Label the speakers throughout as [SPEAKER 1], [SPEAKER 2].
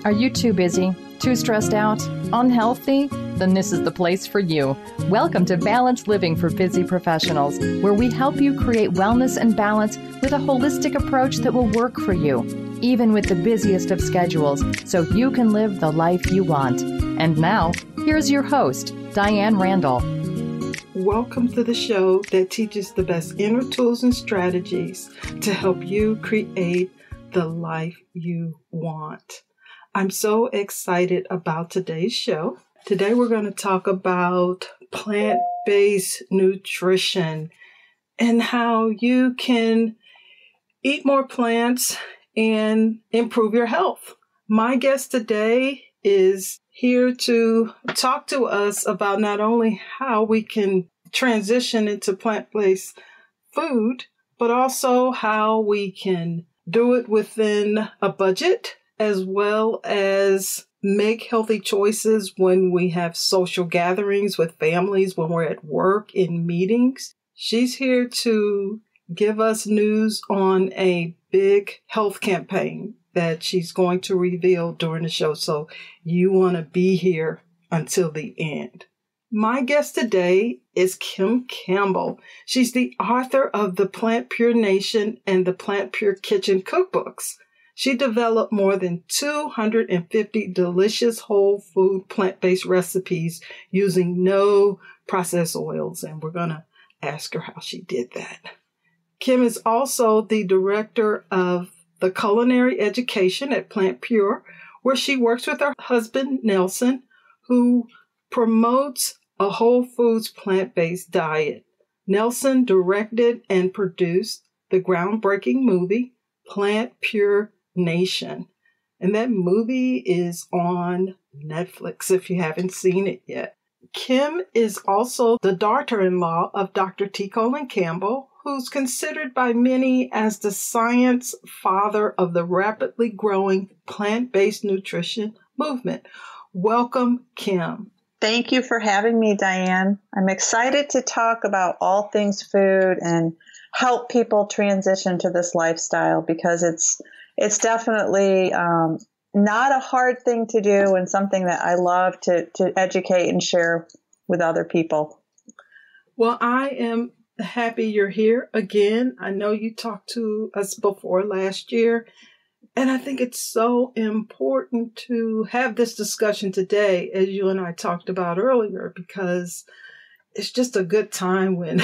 [SPEAKER 1] Are you too busy? Too stressed out? Unhealthy? Then this is the place for you. Welcome to Balanced Living for Busy Professionals, where we help you create wellness and balance with a holistic approach that will work for you, even with the busiest of schedules, so you can live the life you want. And now, here's your host, Diane Randall.
[SPEAKER 2] Welcome to the show that teaches the best inner tools and strategies to help you create the life you want. I'm so excited about today's show. Today we're going to talk about plant-based nutrition and how you can eat more plants and improve your health. My guest today is here to talk to us about not only how we can transition into plant-based food, but also how we can do it within a budget, as well as make healthy choices when we have social gatherings with families, when we're at work, in meetings. She's here to give us news on a big health campaign that she's going to reveal during the show. So you want to be here until the end. My guest today is Kim Campbell. She's the author of the Plant Pure Nation and the Plant Pure Kitchen cookbooks. She developed more than 250 delicious whole food plant-based recipes using no processed oils, and we're going to ask her how she did that. Kim is also the director of the culinary education at Plant Pure, where she works with her husband, Nelson, who promotes a whole foods plant-based diet. Nelson directed and produced the groundbreaking movie, Plant Pure Nation. And that movie is on Netflix if you haven't seen it yet. Kim is also the daughter-in-law of Dr. T. Colin Campbell, who's considered by many as the science father of the rapidly growing plant-based nutrition movement. Welcome, Kim.
[SPEAKER 3] Thank you for having me, Diane. I'm excited to talk about all things food and help people transition to this lifestyle, because it's definitely not a hard thing to do, and something that I love to educate and share with other people.
[SPEAKER 2] Well, I am happy you're here again. I know you talked to us before last year, and I think it's so important to have this discussion today, as you and I talked about earlier, because it's just a good time when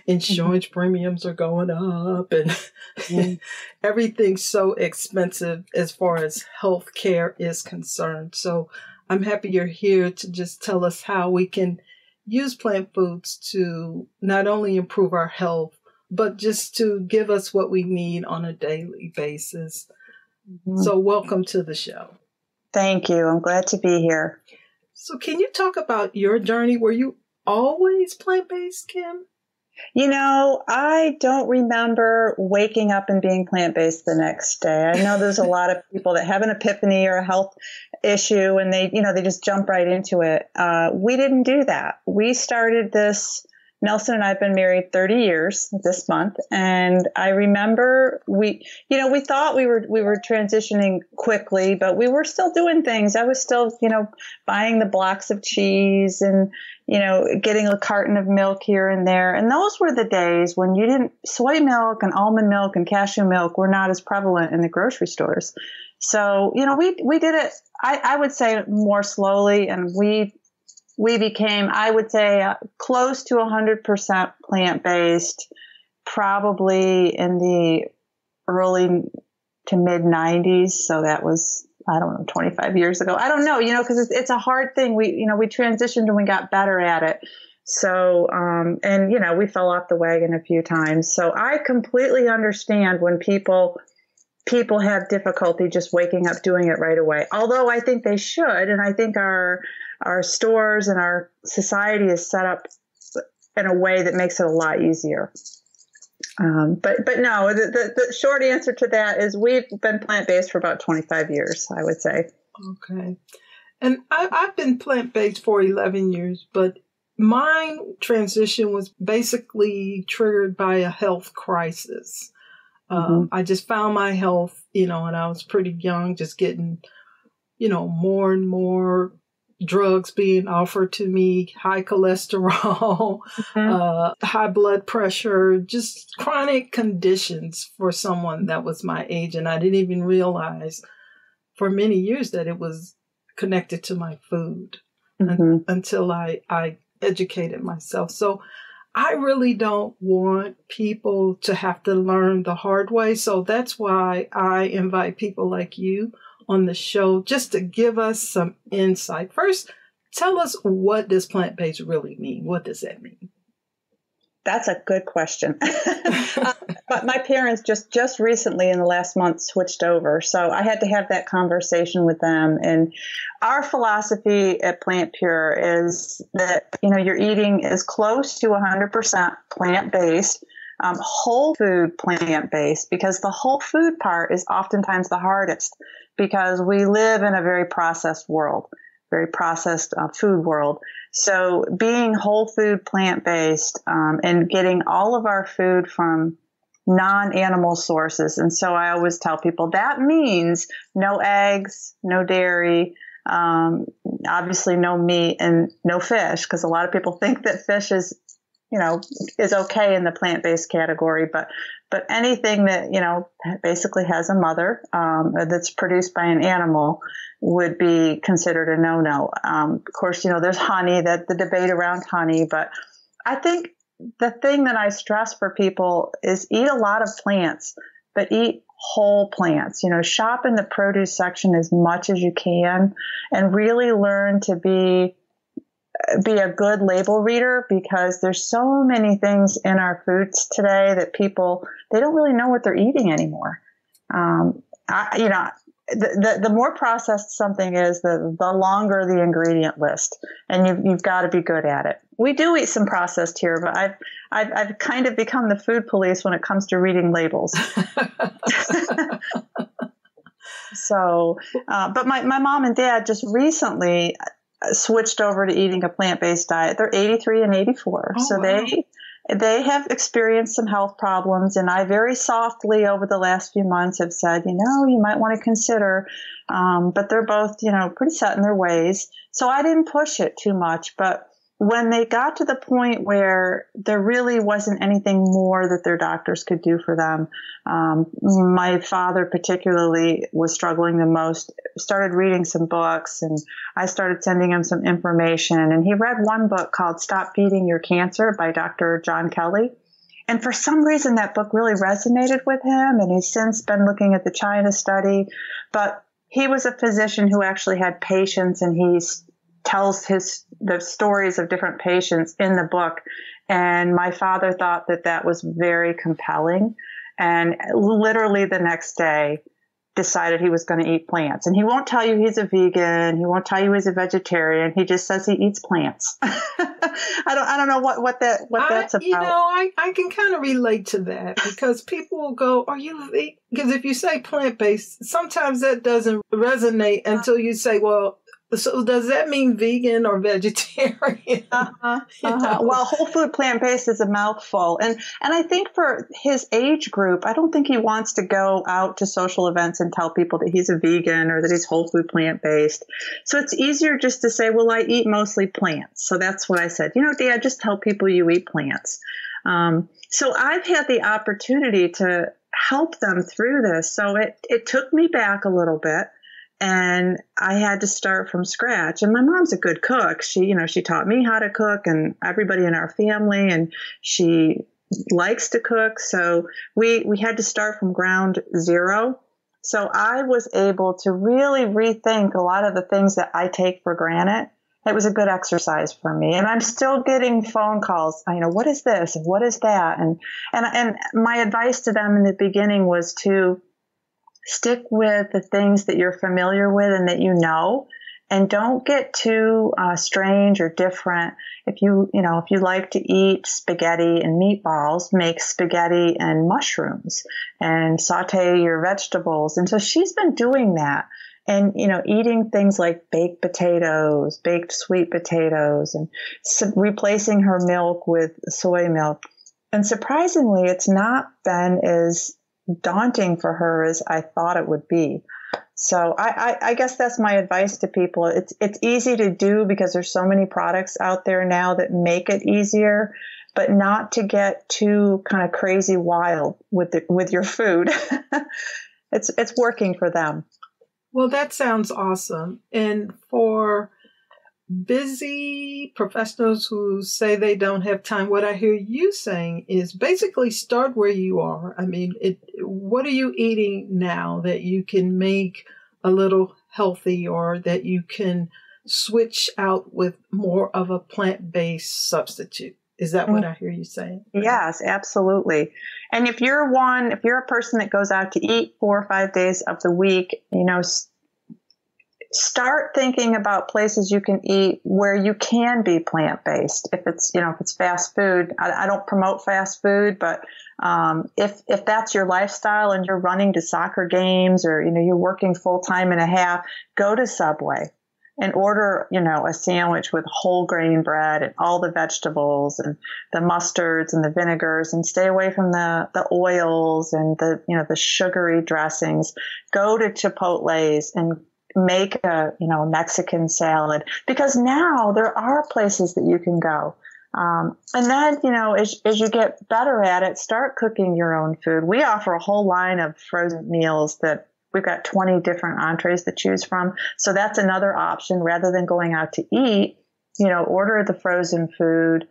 [SPEAKER 2] insurance premiums are going up and everything's so expensive as far as health care is concerned. So I'm happy you're here to just tell us how we can use plant foods to not only improve our health, but just to give us what we need on a daily basis. Mm-hmm. So welcome to the show.
[SPEAKER 3] Thank you. I'm glad to be here.
[SPEAKER 2] So can you talk about your journey? Were you always plant-based, Kim?
[SPEAKER 3] You know, I don't remember waking up and being plant-based the next day. I know there's a lot of people that have an epiphany or a health issue and they just jump right into it. We didn't do that. We started this. Nelson and I have been married 30 years this month. And I remember we thought we were transitioning quickly, but we were still doing things. I was still, buying the blocks of cheese and, getting a carton of milk here and there. And those were the days when soy milk and almond milk and cashew milk were not as prevalent in the grocery stores. So, we did it, I would say, more slowly, and we became, I would say, close to 100% plant-based, probably in the early to mid 90s. So that was, 25 years ago. I don't know, because it's a hard thing. We transitioned and we got better at it. So, we fell off the wagon a few times. So I completely understand when people have difficulty just waking up doing it right away. Although I think they should, and I think our stores and our society is set up in a way that makes it a lot easier. But no, the short answer to that is we've been plant-based for about 25 years, I would say.
[SPEAKER 2] Okay. And I've been plant-based for 11 years, but my transition was basically triggered by a health crisis. I just found my health, and I was pretty young, just getting, more and more drugs being offered to me, high cholesterol, high blood pressure, just chronic conditions for someone that was my age. And I didn't even realize for many years that it was connected to my food until I educated myself. So I really don't want people to have to learn the hard way. So that's why I invite people like you on the show just to give us some insight. First, tell us, what does plant-based really mean? What does that mean?
[SPEAKER 3] That's a good question. But my parents just recently in the last month switched over. So I had to have that conversation with them. And our philosophy at Plant Pure is that, you're eating as close to 100% plant-based, whole food plant-based, because the whole food part is oftentimes the hardest, because we live in a very processed world, very processed food world. So being whole food plant-based and getting all of our food from non-animal sources. And so I always tell people that means no eggs, no dairy, obviously no meat and no fish, because a lot of people think that fish is okay in the plant-based category, but anything that, basically has a mother, that's produced by an animal would be considered a no-no. Of course, there's honey, that the debate around honey, but I think the thing that I stress for people is eat a lot of plants, but eat whole plants. Shop in the produce section as much as you can and really learn to be a good label reader, because there's so many things in our foods today that people, they don't really know what they're eating anymore. The more processed something is, the longer the ingredient list, and you've got to be good at it. We do eat some processed here, but I've kind of become the food police when it comes to reading labels. So, but my mom and dad just recently switched over to eating a plant-based diet. They're 83 and 84.
[SPEAKER 2] Oh,
[SPEAKER 3] so
[SPEAKER 2] wow.
[SPEAKER 3] They have experienced some health problems, and I very softly over the last few months have said, you might want to consider, but they're both, pretty set in their ways. So I didn't push it too much, but when they got to the point where there really wasn't anything more that their doctors could do for them, my father particularly was struggling the most, started reading some books, and I started sending him some information. And he read one book called Stop Feeding Your Cancer by Dr. John Kelly. And for some reason, that book really resonated with him. And he's since been looking at the China study. But he was a physician who actually had patients, and he tells the stories of different patients in the book. And my father thought that was very compelling, and literally the next day decided he was going to eat plants. And he won't tell you he's a vegan. He won't tell you he's a vegetarian. He just says he eats plants. I don't know what that's about.
[SPEAKER 2] I can kind of relate to that, because people will go, "Are you vegan?" Because if you say plant-based, sometimes that doesn't resonate until you say, "Well, so does that mean vegan or vegetarian?"
[SPEAKER 3] Well, whole food plant-based is a mouthful. And I think for his age group, I don't think he wants to go out to social events and tell people that he's a vegan or that he's whole food plant-based. So it's easier just to say, well, I eat mostly plants. So that's what I said. Dad, just tell people you eat plants. So I've had the opportunity to help them through this. So it took me back a little bit. And I had to start from scratch. And my mom's a good cook. She taught me how to cook, and everybody in our family, and she likes to cook. So we had to start from ground zero. So I was able to really rethink a lot of the things that I take for granted. It was a good exercise for me. And I'm still getting phone calls. What is this? And what is that? And my advice to them in the beginning was to stick with the things that you're familiar with and that and don't get too strange or different. If you like to eat spaghetti and meatballs, make spaghetti and mushrooms and saute your vegetables. And so she's been doing that, and eating things like baked potatoes, baked sweet potatoes, and replacing her milk with soy milk. And surprisingly, it's not been as daunting for her as I thought it would be. So I guess that's my advice to people. It's easy to do because there's so many products out there now that make it easier, but not to get too kind of crazy wild with your food. It's working for them.
[SPEAKER 2] Well, that sounds awesome. And for busy professionals who say they don't have time, what I hear you saying is basically start where you are. I mean, what are you eating now that you can make a little healthy, or that you can switch out with more of a plant-based substitute? Is that what I hear you saying?
[SPEAKER 3] Yes, absolutely. And if you're a person that goes out to eat 4 or 5 days of the week, start thinking about places you can eat where you can be plant-based. If it's fast food, I don't promote fast food, but if that's your lifestyle and you're running to soccer games, or you're working full time and a half, go to Subway and order a sandwich with whole grain bread and all the vegetables and the mustards and the vinegars, and stay away from the oils and the sugary dressings. Go to Chipotle's and make a Mexican salad, because now there are places that you can go. And then, as you get better at it, start cooking your own food. We offer a whole line of frozen meals that we've got 20 different entrees to choose from. So that's another option. Rather than going out to eat, order the frozen food.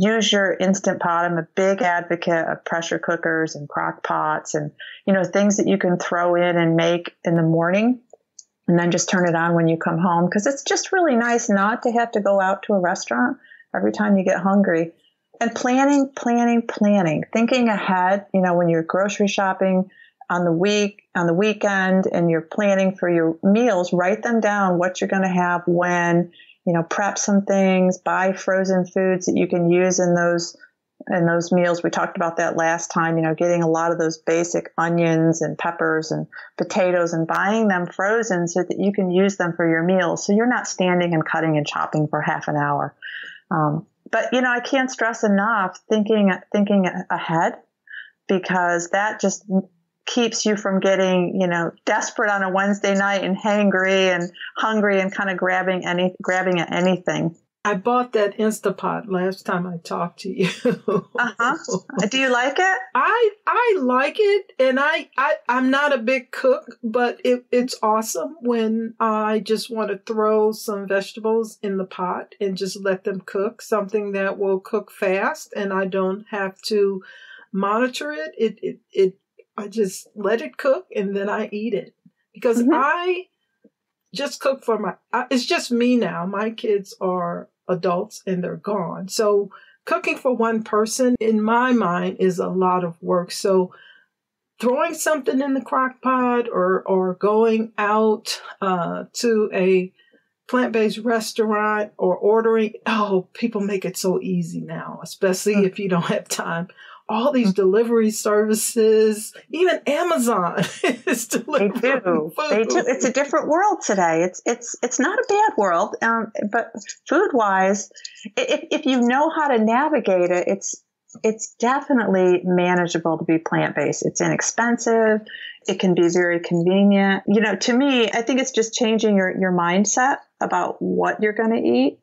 [SPEAKER 3] Use your Instant Pot. I'm a big advocate of pressure cookers and crock pots and, things that you can throw in and make in the morning, and then just turn it on when you come home. Because it's just really nice not to have to go out to a restaurant every time you get hungry. And planning, thinking ahead, when you're grocery shopping on the weekend and you're planning for your meals, write them down, what you're going to have when, prep some things, buy frozen foods that you can use in those meals. We talked about that last time, getting a lot of those basic onions and peppers and potatoes and buying them frozen so that you can use them for your meals. So you're not standing and cutting and chopping for half an hour. But I can't stress enough thinking ahead, because that just keeps you from getting, desperate on a Wednesday night and hangry and hungry and kind of grabbing at anything.
[SPEAKER 2] I bought that Instapot last time I talked to you.
[SPEAKER 3] Do you like it?
[SPEAKER 2] I like it, and I'm not a big cook, but it's awesome when I just want to throw some vegetables in the pot and just let them cook, something that will cook fast and I don't have to monitor it. I just let it cook and then I eat it, because I just cook for it's just me now. My kids are adults and they're gone. So cooking for one person, in my mind, is a lot of work. So throwing something in the crock pot or going out to a plant-based restaurant or ordering, people make it so easy now, especially if you don't have time. All these delivery services, even Amazon is delivering food.
[SPEAKER 3] They do. It's a different world today. It's not a bad world, but food-wise, if you know how to navigate it, it's definitely manageable to be plant-based. It's inexpensive. It can be very convenient. To me, I think it's just changing your mindset about what you're going to eat.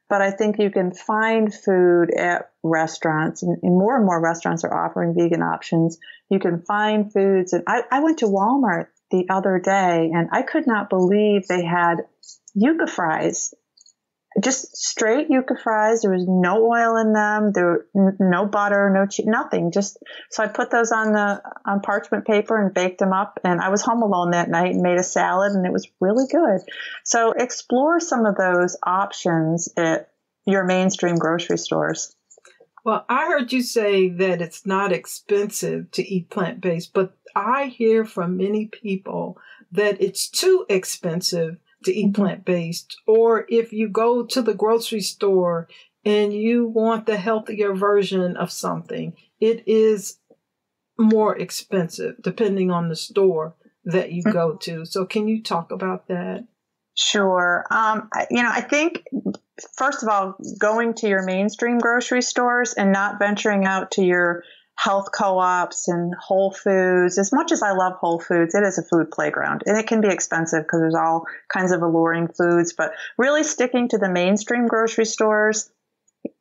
[SPEAKER 3] But I think you can find food at restaurants, and more restaurants are offering vegan options. You can find foods. And I went to Walmart the other day, and I could not believe they had yucca fries. Just straight yucca fries. There was no oil in them. There was no butter, no cheese, nothing. So I put those on parchment paper and baked them up. And I was home alone that night and made a salad, and it was really good. So explore some of those options at your mainstream grocery stores.
[SPEAKER 2] Well, I heard you say that it's not expensive to eat plant-based, but I hear from many people that it's too expensive to eat plant-based. Or if you go to the grocery store and you want the healthier version of something, it is more expensive depending on the store that you go to. So can you talk about that?
[SPEAKER 3] Sure. I think, first of all, going to your mainstream grocery stores and not venturing out to your health co-ops and Whole Foods. As much as I love Whole Foods, it is a food playground, and it can be expensive because there's all kinds of alluring foods, but really sticking to the mainstream grocery stores,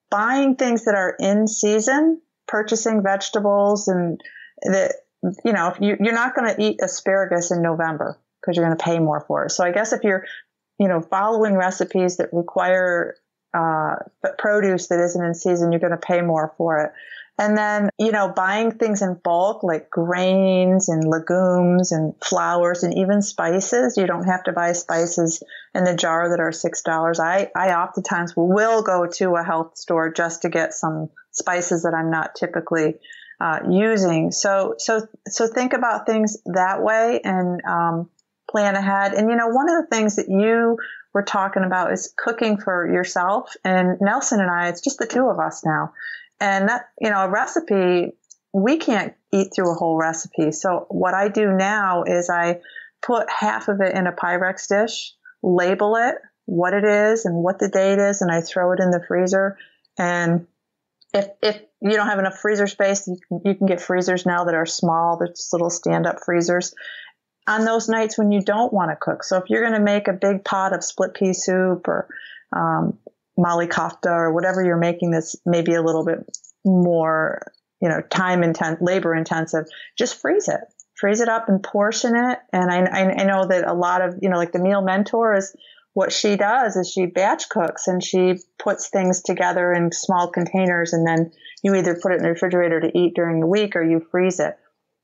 [SPEAKER 3] buying things that are in season, purchasing vegetables, and that, if you're not going to eat asparagus in November because you're going to pay more for it. So I guess if you're, following recipes that require produce that isn't in season, you're going to pay more for it. And then, buying things in bulk like grains and legumes and flours and even spices. You don't have to buy spices in the jar that are $6. I oftentimes will go to a health store just to get some spices that I'm not typically using. So think about things that way and plan ahead. And, one of the things that you were talking about is cooking for yourself. And Nelson and I, it's just the two of us now. And that, a recipe, we can't eat through a whole recipe. So what I do now is I put half of it in a Pyrex dish, label it, what it is and what the date is, and I throw it in the freezer. And if you don't have enough freezer space, you can get freezers now that are small. They're just little stand-up freezers on those nights when you don't want to cook. So if you're going to make a big pot of split pea soup or mali kofta or whatever you're making that's maybe a little bit more, labor intensive, just freeze it up and portion it. And I know that a lot of, like the Meal Mentor is what she does is she batch cooks and she puts things together in small containers. And then you either put it in the refrigerator to eat during the week or you freeze it.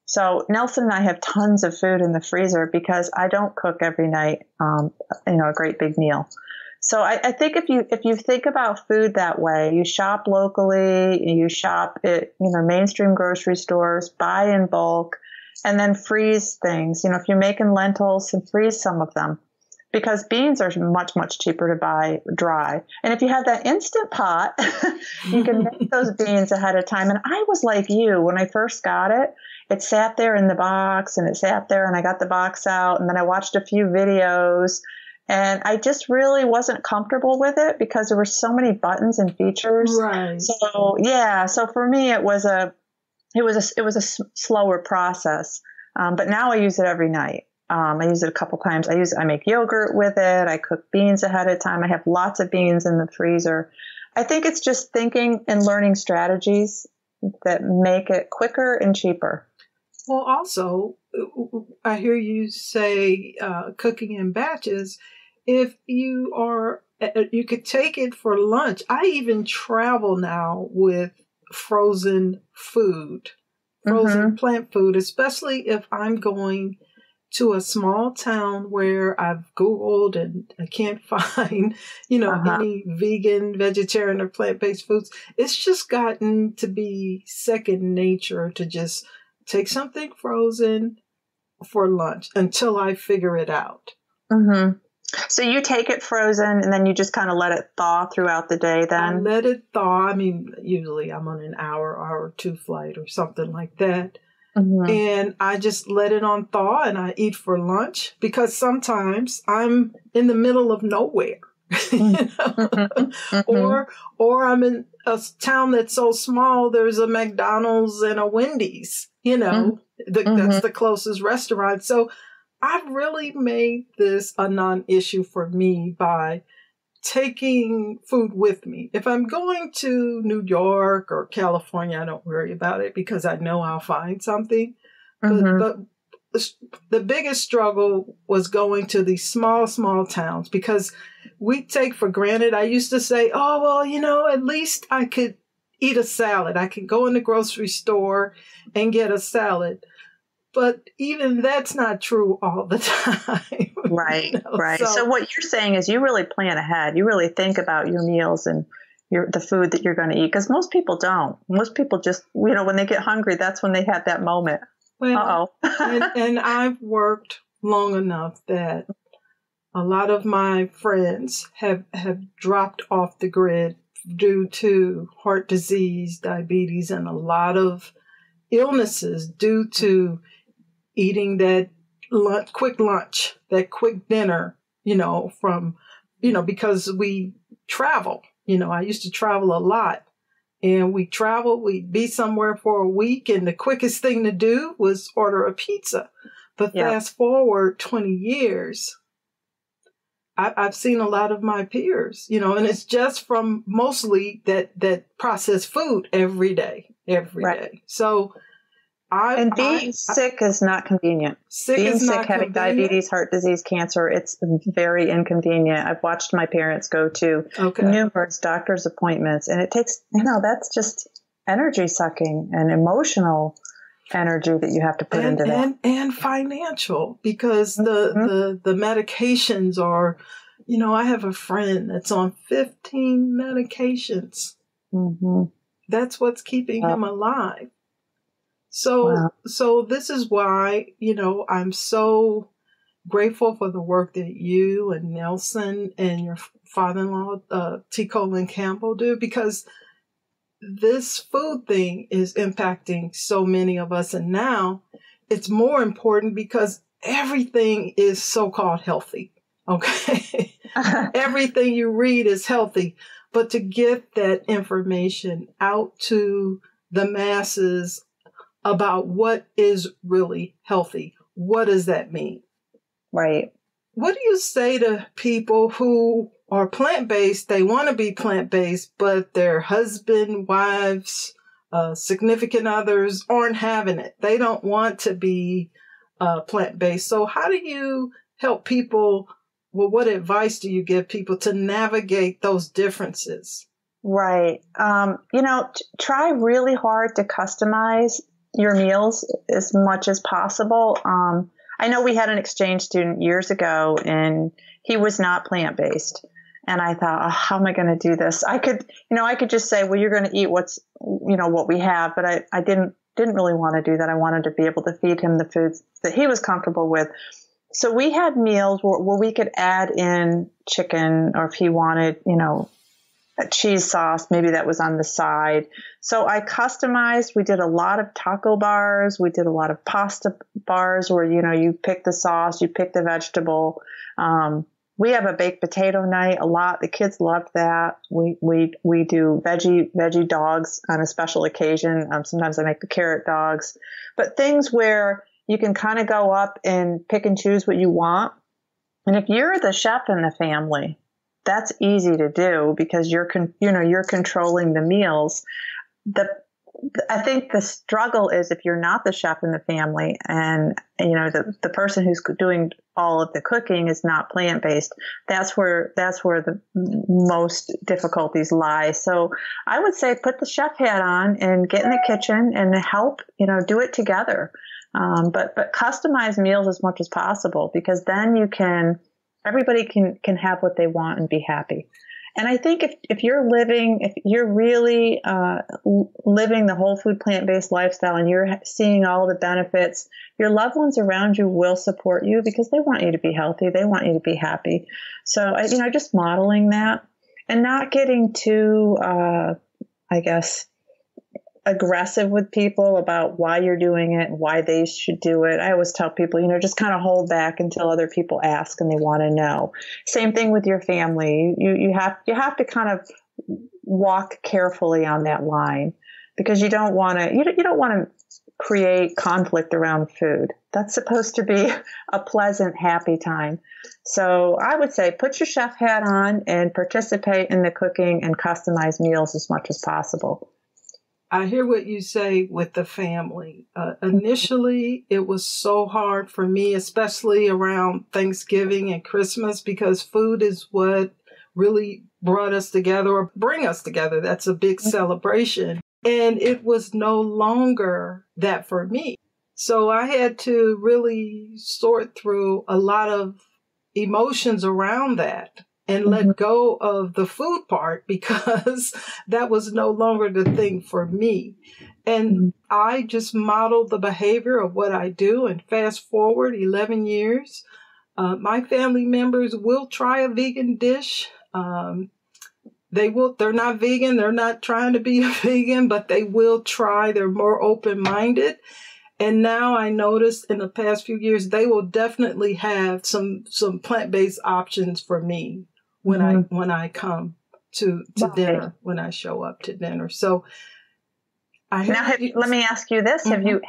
[SPEAKER 3] So Nelson and I have tons of food in the freezer because I don't cook every night, a great big meal. So I think if you think about food that way, you shop locally, you shop at, mainstream grocery stores, buy in bulk, and then freeze things. If you're making lentils, and freeze some of them because beans are much, much cheaper to buy dry. And if you have that Instant Pot, you can make those beans ahead of time. And I was like you, when I first got it, it sat there in the box and it sat there and I got the box out and then I watched a few videos. And I just really wasn't comfortable with it because there were so many buttons and features.
[SPEAKER 2] Right.
[SPEAKER 3] So yeah. So for me, it was a slower process. But now I use it every night. I use it a couple times. I make yogurt with it. I cook beans ahead of time. I have lots of beans in the freezer. I think it's just thinking and learning strategies that make it quicker and cheaper.
[SPEAKER 2] Well, also, I hear you say cooking in batches. If you could take it for lunch. I even travel now with frozen food, frozen plant food, especially if I'm going to a small town where I've Googled and I can't find, any vegan, vegetarian, or plant-based foods. It's just gotten to be second nature to just take something frozen for lunch until I figure it out.
[SPEAKER 3] Mm-hmm. So you take it frozen and then you just kind of let it thaw throughout the day then?
[SPEAKER 2] I let it thaw. I mean, usually I'm on an hour or two flight or something like that. Mm-hmm. And I just let it on thaw and I eat for lunch because sometimes I'm in the middle of nowhere. Or I'm in a town that's so small, there's a McDonald's and a Wendy's, that's the closest restaurant. So I've really made this a non-issue for me by taking food with me. If I'm going to New York or California, I don't worry about it because I know I'll find something. But the biggest struggle was going to these small towns because we take for granted. I used to say, oh, well, at least I could eat a salad. I could go in the grocery store and get a salad. But even that's not true all the time.
[SPEAKER 3] Right, right. So what you're saying is you really plan ahead. You really think about your meals and the food that you're going to eat. Because most people don't. Most people just, when they get hungry, that's when they have that moment.
[SPEAKER 2] Well, and I've worked long enough that a lot of my friends have dropped off the grid due to heart disease, diabetes, and a lot of illnesses due to eating that quick lunch, that quick dinner, because we travel. I used to travel a lot. and we traveled. We'd be somewhere for a week, and the quickest thing to do was order a pizza. But fast forward 20 years, I've seen a lot of my peers, you know, and it's just from mostly that processed food every day. So
[SPEAKER 3] being sick is not convenient. Being sick, having diabetes, heart disease, cancer, it's very inconvenient. I've watched my parents go to numerous doctor's appointments, and it takes, that's just energy sucking and emotional energy that you have to put into that.
[SPEAKER 2] And financial, because the medications are, you know, I have a friend that's on 15 medications. Mm-hmm. That's what's keeping him alive. So this is why, you know, I'm so grateful for the work that you and Nelson and your father-in-law, T. Colin Campbell, do, because this food thing is impacting so many of us. And now it's more important because everything is so-called healthy. Okay. Everything you read is healthy. But to get that information out to the masses about what is really healthy, what does that mean?
[SPEAKER 3] Right.
[SPEAKER 2] What do you say to people who are plant-based? They want to be plant-based, but their husband, wives, significant others aren't having it. They don't want to be plant-based. So how do you help people? Well, what advice do you give people to navigate those differences?
[SPEAKER 3] Right. You know, try really hard to customize your meals as much as possible. I know we had an exchange student years ago, and he was not plant-based. And I thought, oh, how am I going to do this? I could just say, well, you're going to eat what we have. But I didn't really want to do that. I wanted to be able to feed him the foods that he was comfortable with. So we had meals where we could add in chicken, or if he wanted, you know, a cheese sauce, maybe that was on the side. So I customized. We did a lot of taco bars. We did a lot of pasta bars where, you know, you pick the sauce, you pick the vegetable. We have a baked potato night a lot. The kids loved that. We do veggie dogs on a special occasion. Sometimes I make the carrot dogs, but things where you can kind of go up and pick and choose what you want. And if you're the chef in the family, that's easy to do because you're controlling the meals. I think the struggle is if you're not the chef in the family, and you know the person who's doing all of the cooking is not plant-based. That's where the most difficulties lie. So I would say put the chef hat on and get in the kitchen and help. You know, do it together. But customize meals as much as possible, because then everybody can have what they want and be happy. And I think if you're really living the whole food plant-based lifestyle and you're seeing all the benefits, your loved ones around you will support you because they want you to be healthy. They want you to be happy. So, just modeling that and not getting too, aggressive with people about why you're doing it and why they should do it. I always tell people, just kind of hold back until other people ask and they want to know. Same thing with your family. You have to kind of walk carefully on that line, because you don't want to create conflict around food. That's supposed to be a pleasant, happy time. So I would say put your chef hat on and participate in the cooking and customize meals as much as possible.
[SPEAKER 2] I hear what you say with the family. Initially, it was so hard for me, especially around Thanksgiving and Christmas, because food is what really brought us together or bring us together. That's a big celebration. And it was no longer that for me. So I had to really sort through a lot of emotions around that and let go of the food part, because that was no longer the thing for me. And I just modeled the behavior of what I do. And fast forward 11 years, my family members will try a vegan dish. They're not vegan. They're not trying to be a vegan, but they will try. They're more open-minded. And now I noticed in the past few years, they will definitely have some plant-based options for me when I come. to
[SPEAKER 3] Right.
[SPEAKER 2] dinner when I show up to dinner. So
[SPEAKER 3] let me ask you this: Have you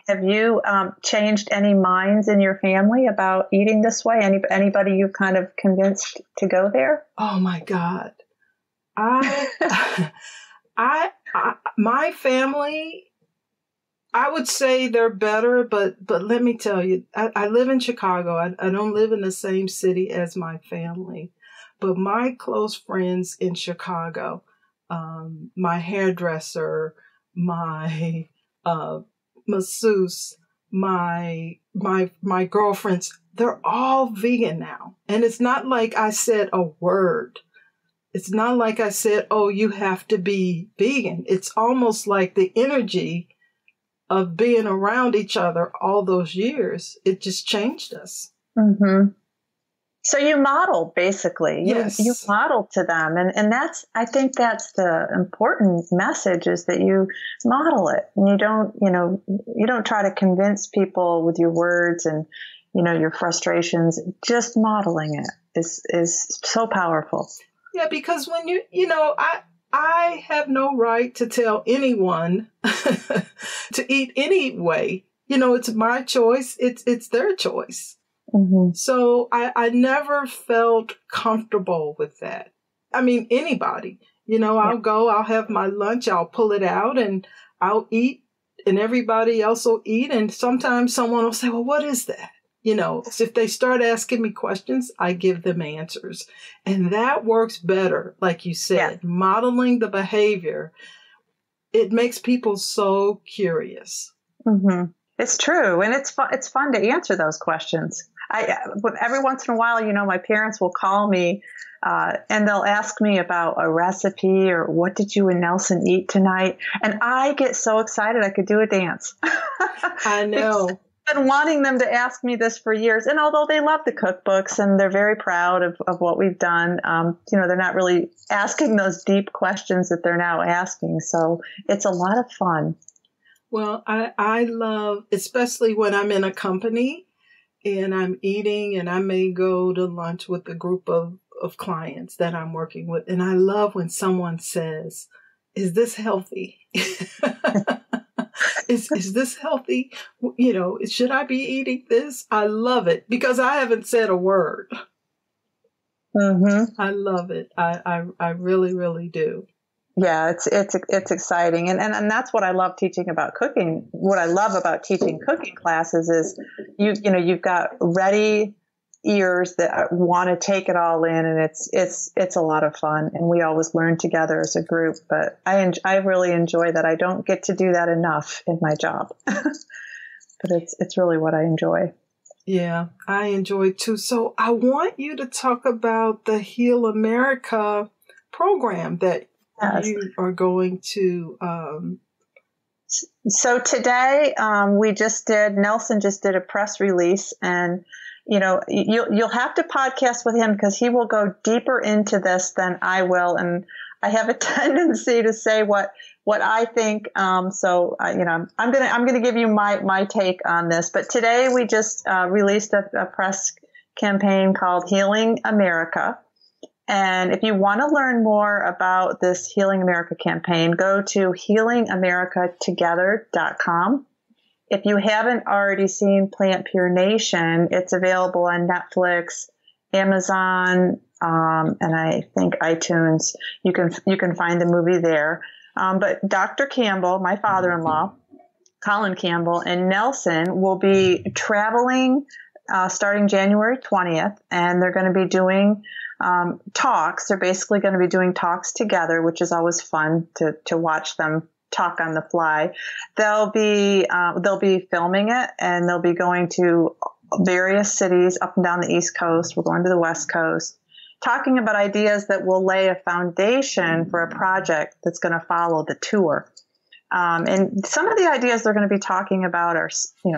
[SPEAKER 3] changed any minds in your family about eating this way? Anybody you've kind of convinced to go there?
[SPEAKER 2] Oh my God, my family, I would say they're better, but let me tell you, I live in Chicago. I don't live in the same city as my family, but my close friends in Chicago, my hairdresser, my masseuse, my girlfriends, they're all vegan now. And it's not like I said a word. It's not like I said, oh, you have to be vegan. It's almost like the energy of being around each other all those years, it just changed us.
[SPEAKER 3] Mm-hmm. So you model, basically.
[SPEAKER 2] Yes.
[SPEAKER 3] You model to them. And I think that's the important message, is that you model it. And you don't try to convince people with your words and, your frustrations. Just modeling it is so powerful.
[SPEAKER 2] Yeah, because when I have no right to tell anyone to eat any way. It's my choice. It's their choice.
[SPEAKER 3] Mm-hmm.
[SPEAKER 2] So I never felt comfortable with that. I mean, anybody, I'll go, I'll have my lunch, I'll pull it out and I'll eat, and everybody else will eat. And sometimes someone will say, well, what is that? So if they start asking me questions, I give them answers. And that works better, like you said, modeling the behavior. It makes people so curious.
[SPEAKER 3] Mm-hmm. It's true. And it's fun to answer those questions. Every once in a while, my parents will call me and they'll ask me about a recipe or what did you and Nelson eat tonight? And I get so excited I could do a dance.
[SPEAKER 2] I know.
[SPEAKER 3] I've been wanting them to ask me this for years. And although they love the cookbooks and they're very proud of what we've done, they're not really asking those deep questions that they're now asking. So it's a lot of fun.
[SPEAKER 2] Well, I love, especially when I'm in a company and I'm eating, and I may go to lunch with a group of clients that I'm working with. And I love when someone says, is this healthy? Is this healthy? Should I be eating this? I love it because I haven't said a word.
[SPEAKER 3] Mm-hmm.
[SPEAKER 2] I love it. I really, really do.
[SPEAKER 3] Yeah, it's exciting. And that's what I love teaching about cooking. What I love about teaching cooking classes is you've got ready ears that want to take it all in, and it's a lot of fun, and we always learn together as a group. But I really enjoy that. I don't get to do that enough in my job, but it's really what I enjoy.
[SPEAKER 2] Yeah, I enjoy too. So I want you to talk about the Heal America program that you are going to.
[SPEAKER 3] So today Nelson just did a press release, and you'll have to podcast with him because he will go deeper into this than I will, and I have a tendency to say what I think. I'm gonna give you my take on this. But today we just released a press campaign called Healing America. And if you want to learn more about this Healing America campaign, go to healingamericatogether.com. If you haven't already seen Plant Pure Nation, it's available on Netflix, Amazon, and I think iTunes. You can find the movie there. But Dr. Campbell, my father-in-law, Colin Campbell, and Nelson will be traveling starting January 20th, and they're going to be doing talks. They're basically going to be doing talks together, which is always fun to watch them talk on the fly. They'll be filming it, and they'll be going to various cities up and down the East Coast. We're going to the West Coast, talking about ideas that will lay a foundation for a project that's going to follow the tour. And some of the ideas they're going to be talking about are,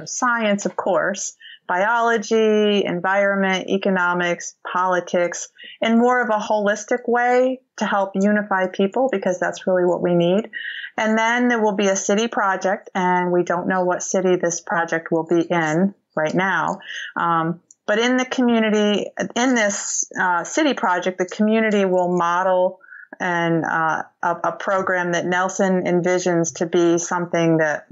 [SPEAKER 3] science, of course, biology, environment, economics, politics, in more of a holistic way to help unify people, because that's really what we need. And then there will be a city project, and we don't know what city this project will be in right now. But in the community, in this city project, the community will model and a program that Nelson envisions to be something that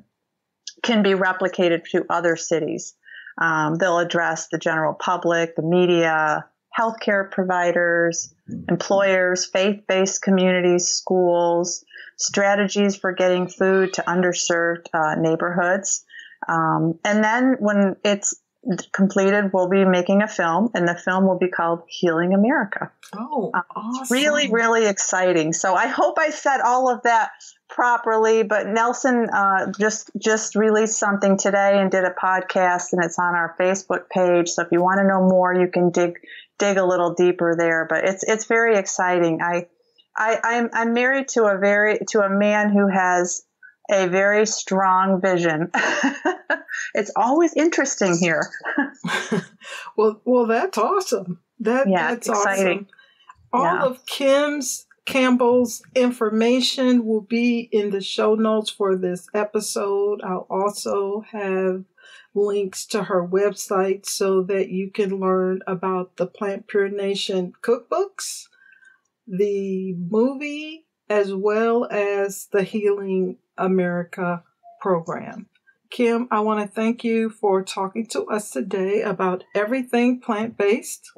[SPEAKER 3] can be replicated to other cities. They'll address the general public, the media, healthcare providers, employers, faith-based communities, schools, strategies for getting food to underserved neighborhoods. And then when it's completed, we'll be making a film, and the film will be called Healing America.
[SPEAKER 2] Oh, awesome.
[SPEAKER 3] It's really, really exciting. So I hope I said all of that properly, but Nelson just released something today and did a podcast, and it's on our Facebook page. So if you want to know more, you can dig a little deeper there. But it's very exciting. I'm married to a man who has a very strong vision. It's always interesting here.
[SPEAKER 2] Well, that's awesome. That's
[SPEAKER 3] exciting.
[SPEAKER 2] Awesome. All of Kim Campbell's information will be in the show notes for this episode. I'll also have links to her website so that you can learn about the Plant Pure Nation cookbooks, the movie, as well as the Healing America program. Kim, I want to thank you for talking to us today about everything plant-based.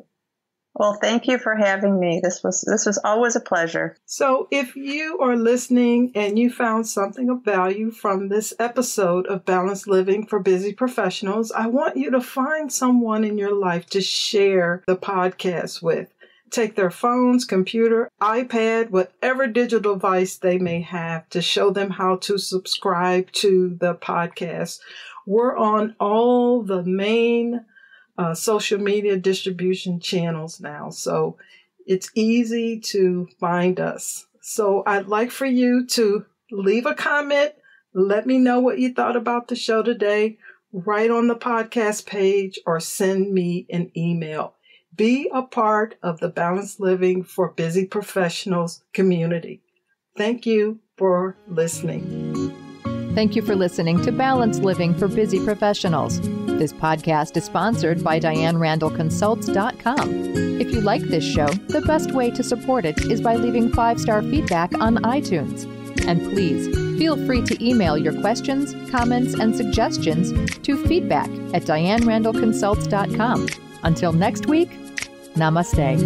[SPEAKER 3] Well, thank you for having me. This was always a pleasure.
[SPEAKER 2] So if you are listening and you found something of value from this episode of Balanced Living for Busy Professionals, I want you to find someone in your life to share the podcast with. Take their phones, computer, iPad, whatever digital device they may have to show them how to subscribe to the podcast. We're on all the main social media distribution channels now, so it's easy to find us. So I'd like for you to leave a comment. Let me know what you thought about the show today, right on the podcast page, or send me an email. Be a part of the Balanced Living for Busy Professionals community. Thank you for listening.
[SPEAKER 1] Thank you for listening to Balanced Living for Busy Professionals. This podcast is sponsored by DianeRandallConsults.com. If you like this show, the best way to support it is by leaving 5-star feedback on iTunes. And please, feel free to email your questions, comments, and suggestions to feedback@DianeRandallConsults.com. Until next week, namaste.